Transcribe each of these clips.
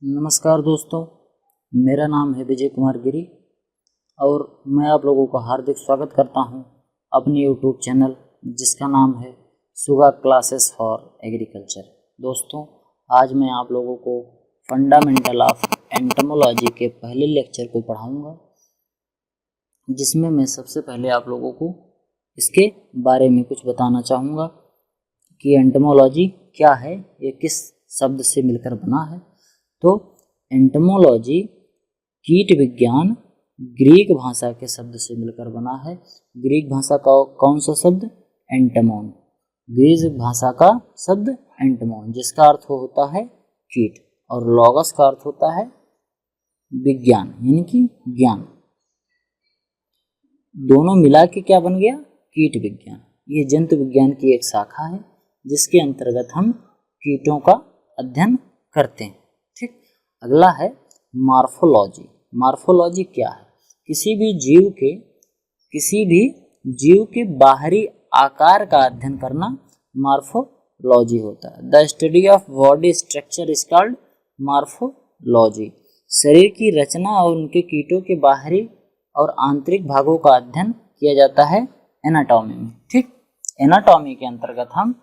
नमस्कार दोस्तों, मेरा नाम है विजय कुमार गिरी और मैं आप लोगों का हार्दिक स्वागत करता हूं अपने यूट्यूब चैनल जिसका नाम है सुगा क्लासेस फॉर एग्रीकल्चर। दोस्तों, आज मैं आप लोगों को फंडामेंटल ऑफ एंटोमोलॉजी के पहले लेक्चर को पढ़ाऊंगा, जिसमें मैं सबसे पहले आप लोगों को इसके बारे में कुछ बताना चाहूँगा कि एंटोमोलॉजी क्या है, ये किस शब्द से मिलकर बना है। तो एंटोमोलॉजी कीट विज्ञान ग्रीक भाषा के शब्द से मिलकर बना है। ग्रीक भाषा का कौन सा शब्द? एंटोमोन। ग्रीक भाषा का शब्द एंटोमोन, जिसका अर्थ होता है कीट, और लॉगस का अर्थ होता है विज्ञान, यानी कि ज्ञान। दोनों मिला के क्या बन गया? कीट विज्ञान। ये जंतु विज्ञान की एक शाखा है जिसके अंतर्गत हम कीटों का अध्ययन करते हैं। ठीक, अगला है मॉर्फोलॉजी। मॉर्फोलॉजी क्या है? किसी भी जीव के बाहरी आकार का अध्ययन करना मॉर्फोलॉजी होता है। The study of body structure is called morphology. शरीर की रचना और उनके कीटों के बाहरी और आंतरिक भागों का अध्ययन किया जाता है एनाटॉमी में। ठीक, एनाटॉमी के अंतर्गत हम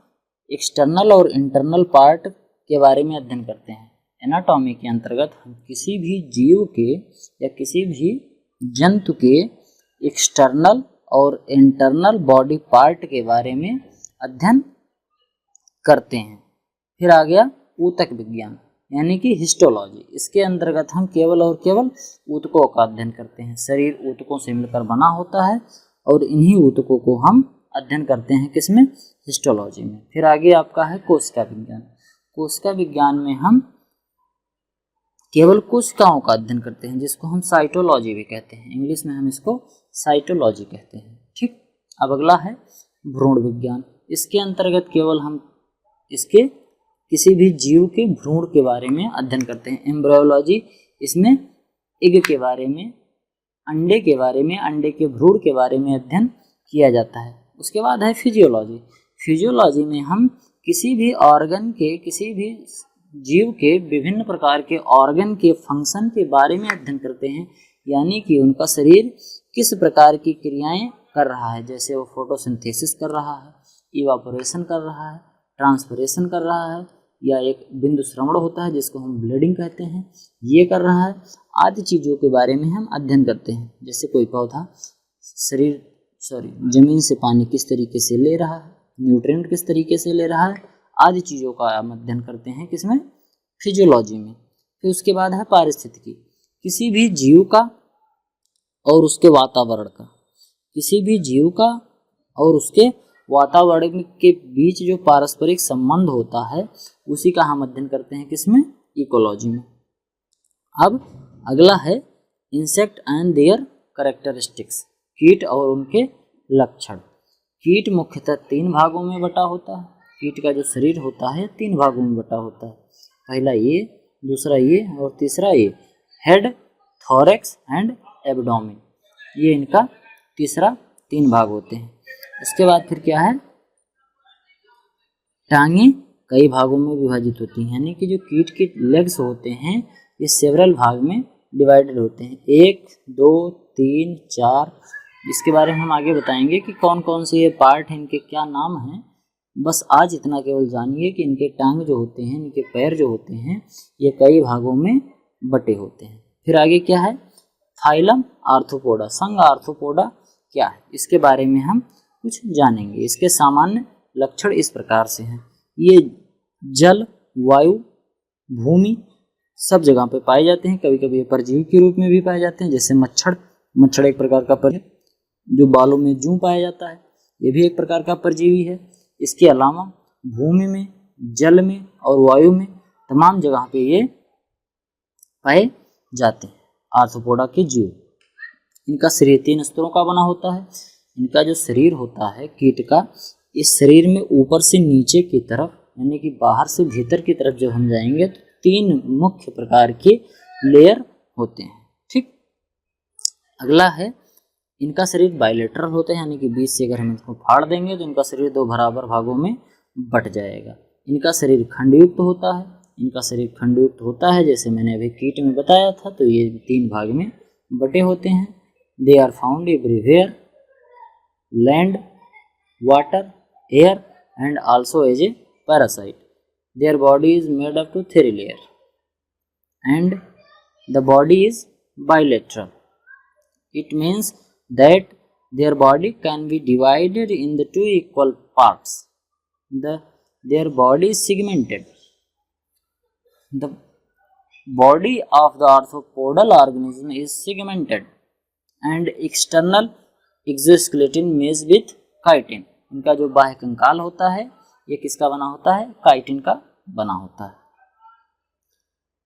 एक्सटर्नल और इंटरनल पार्ट के बारे में अध्ययन करते हैं। एनाटॉमी के अंतर्गत हम किसी भी जीव के या किसी भी जंतु के एक्सटर्नल और इंटरनल बॉडी पार्ट के बारे में अध्ययन करते हैं। फिर आ गया ऊतक विज्ञान, यानी कि हिस्टोलॉजी। इसके अंतर्गत हम केवल और केवल ऊतकों का अध्ययन करते हैं। शरीर ऊतकों से मिलकर बना होता है और इन्हीं ऊतकों को हम अध्ययन करते हैं किसमें? हिस्टोलॉजी में। फिर आगे आपका है कोशिका विज्ञान। कोशिका विज्ञान में हम केवल कोशिकाओं का अध्ययन करते हैं, जिसको हम साइटोलॉजी भी कहते हैं। इंग्लिश में हम इसको साइटोलॉजी कहते हैं। ठीक, अब अगला है भ्रूण विज्ञान। इसके अंतर्गत केवल हम इसके किसी भी जीव के भ्रूण के बारे में अध्ययन करते हैं। एम्ब्रियोलॉजी, इसमें एग के बारे में, अंडे के बारे में, अंडे के भ्रूण के बारे में अध्ययन किया जाता है। उसके बाद है फिजियोलॉजी। फिजियोलॉजी में हम किसी भी ऑर्गन के, किसी भी जीव के विभिन्न प्रकार के ऑर्गन के फंक्शन के बारे में अध्ययन करते हैं, यानी कि उनका शरीर किस प्रकार की क्रियाएं कर रहा है। जैसे वो फोटोसिंथेसिस कर रहा है, इवापोरेशन कर रहा है, ट्रांसपिरेशन कर रहा है, या एक बिंदु श्रवण होता है जिसको हम ब्लीडिंग कहते हैं, ये कर रहा है, आदि चीज़ों के बारे में हम अध्ययन करते हैं। जैसे कोई पौधा जमीन से पानी किस तरीके से ले रहा है, न्यूट्रिएंट किस तरीके से ले रहा है, आदि चीज़ों का हम अध्ययन करते हैं किसमें? फिजियोलॉजी में। फिर उसके बाद है पारिस्थितिकी। किसी भी जीव का और उसके वातावरण का, किसी भी जीव का और उसके वातावरण के बीच जो पारस्परिक संबंध होता है, उसी का हम अध्ययन करते हैं किसमें? इकोलॉजी में। अब अगला है इंसेक्ट एंड देयर कैरेक्टरिस्टिक्स। कीट और उनके लक्षण। कीट मुख्यतः 3 भागों में बटा होता है। कीट का जो शरीर होता है 3 भागों में बटा होता है। पहला ये, दूसरा ये और तीसरा ये। हेड, थोरैक्स एंड एब्डोमेन, ये इनका तीसरा 3 भाग होते हैं। इसके बाद फिर क्या है? टांगें कई भागों में विभाजित होती हैं, यानी कि जो कीट के लेग्स होते हैं ये सेवरल भाग में डिवाइडेड होते हैं। 1, 2, 3, 4। इसके बारे में हम आगे बताएंगे कि कौन कौन से ये पार्ट हैं, इनके क्या नाम हैं। बस आज इतना केवल जानिए कि इनके टांग जो होते हैं, इनके पैर जो होते हैं, ये कई भागों में बटे होते हैं। फिर आगे क्या है? Phylum arthropoda. संघ आर्थ्रोपोडा क्या है, इसके बारे में हम कुछ जानेंगे। इसके सामान्य लक्षण इस प्रकार से हैं। ये जल, वायु, भूमि सब जगह पे पाए जाते हैं। कभी कभी ये परजीवी के रूप में भी पाए जाते हैं, जैसे मच्छर एक प्रकार का परजीवी जो बालों में जूं पाया जाता है, ये भी एक प्रकार का परजीवी है। इसके अलावा भूमि में, जल में और वायु में तमाम जगह पे ये पाए जाते हैं आर्थ्रोपोडा के जीव। इनका शरीर 3 स्तरों का बना होता है। इनका जो शरीर होता है कीट का, इस शरीर में ऊपर से नीचे की तरफ, यानी कि बाहर से भीतर की तरफ जब हम जाएंगे तो 3 मुख्य प्रकार के लेयर होते हैं। ठीक, अगला है इनका शरीर बाइलेटरल होता है, यानी कि बीच से अगर हम इसको फाड़ देंगे तो इनका शरीर 2 बराबर भागों में बट जाएगा। इनका शरीर खंडयुक्त होता है, इनका शरीर खंडयुक्त होता है, जैसे मैंने अभी कीट में बताया था। तो ये 3 भाग में बटे होते हैं। They are found everywhere, land, water, air and also as a parasite. Their body is made up to 3 layer and the body is bilateral. It means that their body can be divided in the 2 equal parts. Their body is segmented. The body of the arthropodal organism is segmented and external exoskeleton made with chitin. इनका जो बाह्य कंकाल होता है ये किसका बना होता है? काइटिन का बना होता है।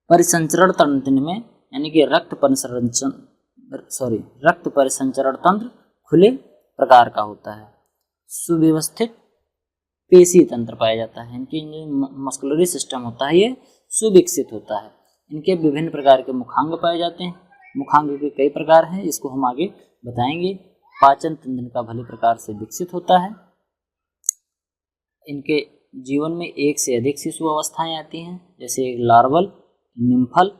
परिसंचरण तंत्र में यानी कि रक्त परिसंचरण तंत्र खुले प्रकार का होता है। सुव्यवस्थित पेशी तंत्र पाया जाता है। इनकी जो मस्कुलरी सिस्टम होता है ये सुविकसित होता है। इनके विभिन्न प्रकार के मुखांग पाए जाते हैं। मुखांग के कई प्रकार हैं, इसको हम आगे बताएंगे। पाचन तंत्र इनका भली प्रकार से विकसित होता है। इनके जीवन में 1 से अधिक शिशु अवस्थाएं आती हैं, जैसे लार्वल, निम्फल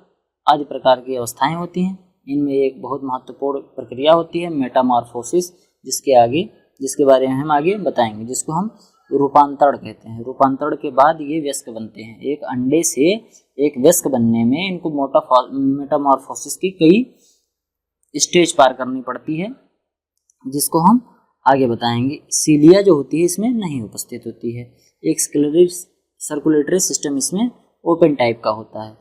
आदि प्रकार की अवस्थाएं होती हैं। इनमें एक बहुत महत्वपूर्ण प्रक्रिया होती है मेटामॉर्फोसिस, जिसके बारे में हम आगे बताएंगे, जिसको हम रूपांतरण कहते हैं। रूपांतरण के बाद ये वयस्क बनते हैं। एक अंडे से एक वयस्क बनने में इनको मेटामॉर्फोसिस की कई स्टेज पार करनी पड़ती है, जिसको हम आगे बताएंगे। सीलिया जो होती है इसमें नहीं उपस्थित होती है। एक सर्कुलेटरी सिस्टम इसमें ओपन टाइप का होता है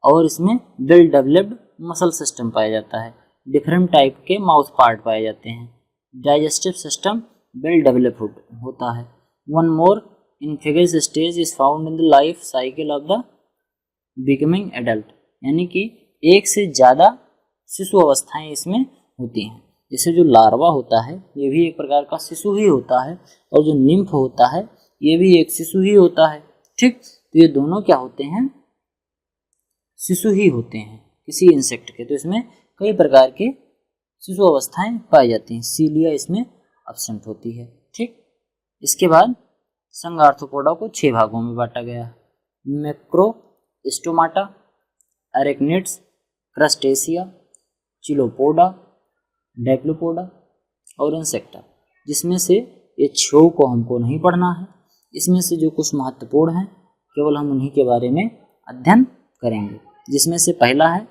और इसमें वेल डेवलप्ड मसल सिस्टम पाया जाता है। डिफरेंट टाइप के माउथ पार्ट पाए जाते हैं। डाइजेस्टिव सिस्टम वेल डेवलप्ड होता है। One more infective stage is found in the life cycle of the becoming adult, यानी कि 1 से ज़्यादा शिशु अवस्थाएं इसमें होती हैं। जैसे जो लार्वा होता है ये भी एक प्रकार का शिशु ही होता है, और जो निम्फ होता है ये भी एक शिशु ही होता है। ठीक, तो ये दोनों क्या होते हैं? शिशु ही होते हैं किसी इंसेक्ट के। तो इसमें कई प्रकार के शिशु अवस्थाएं पाई जाती हैं। सीलिया इसमें एब्सेंट होती है। ठीक, इसके बाद संघ आर्थ्रोपोडा को 6 भागों में बांटा गया है। मैक्रोस्टोमाटा, एरेक्निड्स, क्रस्टेशिया, चिलोपोडा, डेप्लोपोडा और इंसेक्टा, जिसमें से ये 6 को हमको नहीं पढ़ना है। इसमें से जो कुछ महत्वपूर्ण हैं केवल हम उन्हीं के बारे में अध्ययन करेंगे, जिसमें से पहला है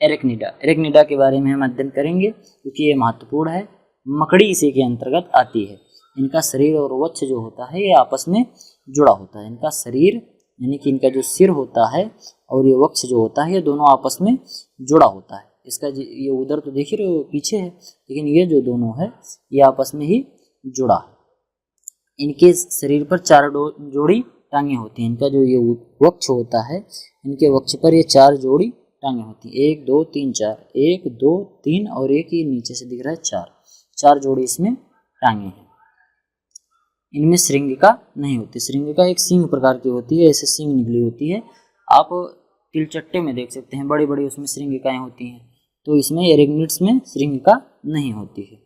एरेक्निडा। एरेक्निडा के बारे में हम अध्ययन करेंगे क्योंकि ये महत्वपूर्ण है। मकड़ी इसी के अंतर्गत आती है। इनका शरीर और वक्ष जो होता है ये आपस में जुड़ा होता है। इनका शरीर यानी कि इनका जो सिर होता है और ये वक्ष जो होता है ये दोनों आपस में जुड़ा होता है। इसका ये उधर तो देख ही रहे हो पीछे है, लेकिन ये जो दोनों है ये आपस में ही जुड़ा है। इनके शरीर पर 4 जोड़ी टांगे होती हैं। इनका जो ये वक्ष होता है, इनके वक्ष पर ये 4 जोड़ी टांगे होती हैं। 1 2 3 4, 1 2 3 और एक ये नीचे से दिख रहा है 4 जोड़ी इसमें टांगे हैं। इनमें श्रृंगिका नहीं होती। श्रृंगिका एक सींग प्रकार की होती है, ऐसे सींग निकली होती है। आप तिलचट्टे में देख सकते हैं, बड़ी बड़ी उसमें श्रृंगिकाएं होती हैं। तो इसमें एरेक्निड्स में श्रृंगिका नहीं होती है।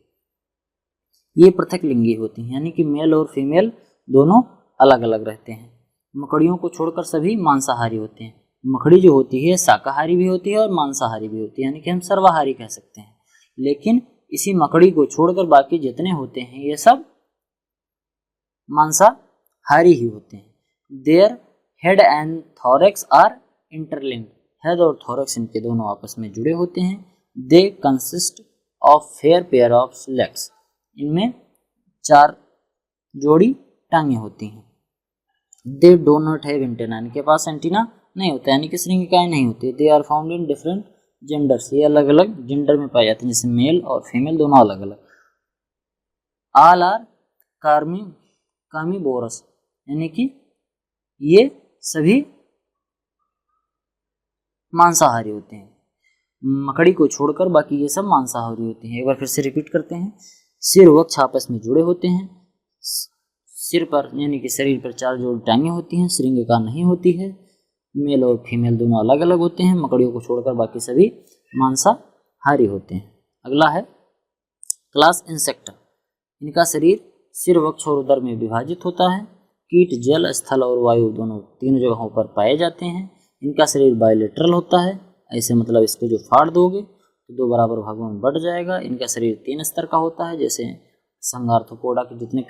ये पृथक लिंगी होती हैं, यानी कि मेल और फीमेल दोनों अलग अलग रहते हैं। मकड़ियों को छोड़कर सभी मांसाहारी होते हैं। मकड़ी जो होती है शाकाहारी भी होती है और मांसाहारी भी होती है, यानी कि हम सर्वाहारी कह सकते हैं। लेकिन इसी मकड़ी को छोड़कर बाकी जितने होते हैं ये सब मांसाहारी ही होते हैं। Their head and thorax are interlinked. Head और थोरैक्स इनके दोनों आपस में जुड़े होते हैं। They consist of fair pair of legs. इनमें 4 जोड़ी टांगे होती हैं। They do not have antenna, इनके पास एंटीना नहीं होता, यानी कि श्रृंगिकाएं नहीं होती। They are found in different genders, ये अलग अलग जेंडर में पाए जाते हैं, जैसे मेल और फीमेल दोनों अलग अलग। ऑल आर कार्निवोरस, यानी कि ये सभी मांसाहारी होते हैं। मकड़ी को छोड़कर बाकी ये सब मांसाहारी होते हैं। एक बार फिर से रिपीट करते हैं। सिर वक्ष आपस में जुड़े होते हैं। सिर पर यानी कि शरीर पर 4 जोड़ी टांगे होती हैं। श्रृंगिका नहीं होती है। मेल और फीमेल दोनों अलग अलग होते हैं। मकड़ियों को छोड़कर बाकी सभी मांसाहारी होते हैं। अगला है क्लास इंसेक्टा। इनका शरीर सिर वक्ष और उदर में विभाजित होता है। कीट जल, स्थल और वायु दोनों तीनों जगहों पर पाए जाते हैं। इनका शरीर बायलेटरल होता है, ऐसे मतलब इसको जो फाड़ दोगे तो दो बराबर भागों में बढ़ जाएगा। इनका शरीर 3 स्तर का होता है, जैसे संघ आर्थ्रोपोडा के जितने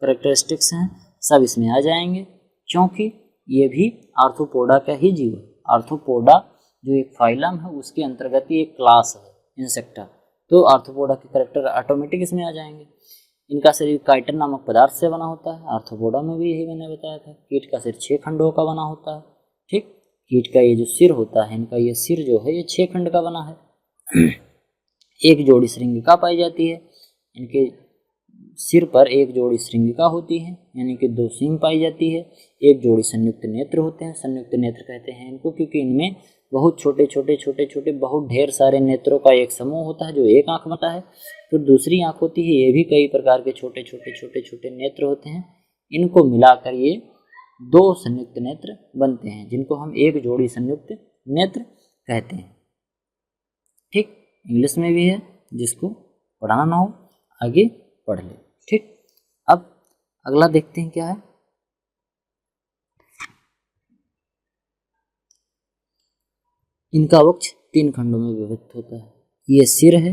करेक्टरिस्टिक्स हैं सब इसमें आ जाएंगे, क्योंकि ये भी आर्थ्रोपोडा का ही जीव है। आर्थ्रोपोडा जो एक फाइलम है उसके अंतर्गत ही एक क्लास है इंसेक्टा, तो आर्थ्रोपोडा के करेक्टर ऑटोमेटिक इसमें आ जाएंगे। इनका शरीर काइटिन नामक पदार्थ से बना होता है, आर्थ्रोपोडा में भी यही मैंने बताया था। कीट का सिर 6 खंडों का बना होता है, ठीक। कीट का ये जो सिर होता है, इनका ये सिर जो है ये 6 खंड का बना है। एक जोड़ी श्रृंगिका पाई जाती है, इनके सिर पर एक जोड़ी श्रृंगिका होती है, यानी कि 2 सींग पाई जाती है। एक जोड़ी संयुक्त नेत्र होते हैं, संयुक्त नेत्र कहते हैं इनको क्योंकि इनमें बहुत छोटे छोटे बहुत ढेर सारे नेत्रों का एक समूह होता है जो एक आंख बनता है। फिर दूसरी आंख होती है, ये भी कई प्रकार के छोटे छोटे नेत्र होते हैं। इनको मिलाकर ये 2 संयुक्त नेत्र बनते हैं, जिनको हम एक जोड़ी संयुक्त नेत्र कहते हैं, ठीक। इंग्लिश में भी है, जिसको पढ़ाना ना हो आगे पढ़ ले, ठीक। अब अगला देखते हैं क्या है। इनका वक्ष 3 खंडों में विभक्त होता है। ये सिर है,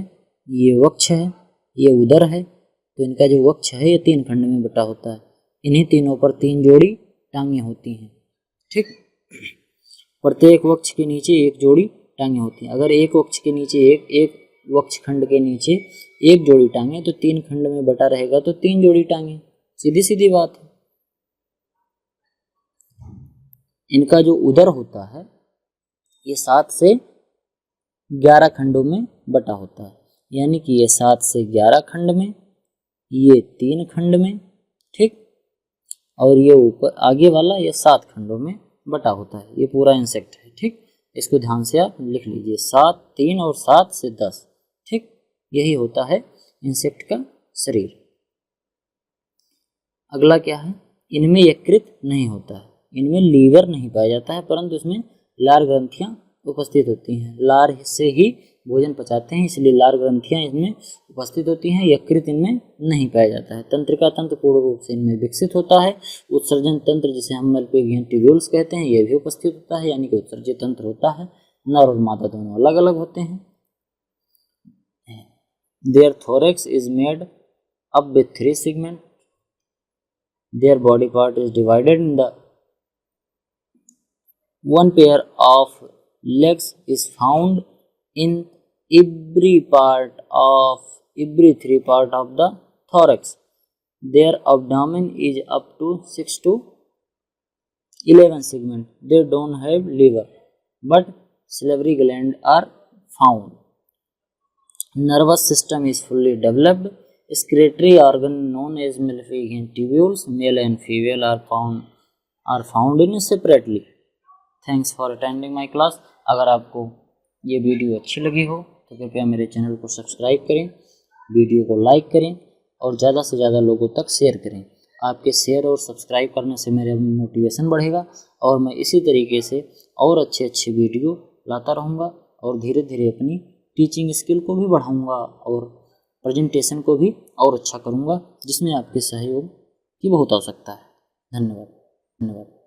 ये वक्ष है, ये उदर है। तो इनका जो वक्ष है ये 3 खंड में बटा होता है। इन्हीं तीनों पर 3 जोड़ी टांगें होती हैं, ठीक। प्रत्येक वक्ष के नीचे एक जोड़ी टांगें होती हैं। अगर एक वक्ष के नीचे एक वक्ष खंड के नीचे एक जोड़ी टांगे तो 3 खंड में बटा रहेगा, तो 3 जोड़ी टांगे, सीधी सीधी बात है। इनका जो उदर होता है ये 7 से 11 खंडों में बटा होता है, यानी कि ये 7 से 11 खंड में, ये 3 खंड में, ठीक। और ये ऊपर आगे वाला ये 7 खंडों में बटा होता है। ये पूरा इंसेक्ट है, ठीक। इसको ध्यान से आप लिख लीजिए, 7, 3 और 7 से 10, ठीक। यही होता है इंसेक्ट का शरीर। अगला क्या है, इनमें यकृत नहीं होता है, इनमें लीवर नहीं पाया जाता है, परंतु इसमें लार ग्रंथियां उपस्थित होती हैं। लार से ही भोजन पचाते हैं, इसलिए लार ग्रंथियां इनमें उपस्थित होती हैं। यकृत इनमें नहीं पाया जाता है। तंत्रिका तंत्र पूर्ण रूप से इनमें विकसित होता है। उत्सर्जन तंत्र जिसे हम मल्पेगियन ट्यूब्यूल्स कहते हैं ये भी उपस्थित होता है, यानी कि उत्सर्जन तंत्र होता है। नर और मादा दोनों अलग अलग होते हैं। Their thorax is made up with 3 segments. Their body part is divided in the one pair of legs is found in every 3 part of the thorax. Their abdomen is up to 6 to 11 segments. They don't have liver, but salivary glands are found. Nervous system is fully developed. Excretory organ known as Müllefian tubules, male and female, are found in separately. Thanks for attending my class. अगर आपको ये video अच्छी लगी हो तो कृपया मेरे channel को सब्सक्राइब करें, वीडियो को लाइक करें और ज़्यादा से ज़्यादा लोगों तक शेयर करें। आपके शेयर और सब्सक्राइब करने से मेरा मोटिवेशन बढ़ेगा और मैं इसी तरीके से और अच्छे वीडियो लाता रहूँगा और धीरे धीरे अपनी टीचिंग स्किल को भी बढ़ाऊंगा और प्रेजेंटेशन को भी और अच्छा करूंगा, जिसमें आपके सहयोग की बहुत आवश्यकता है। धन्यवाद।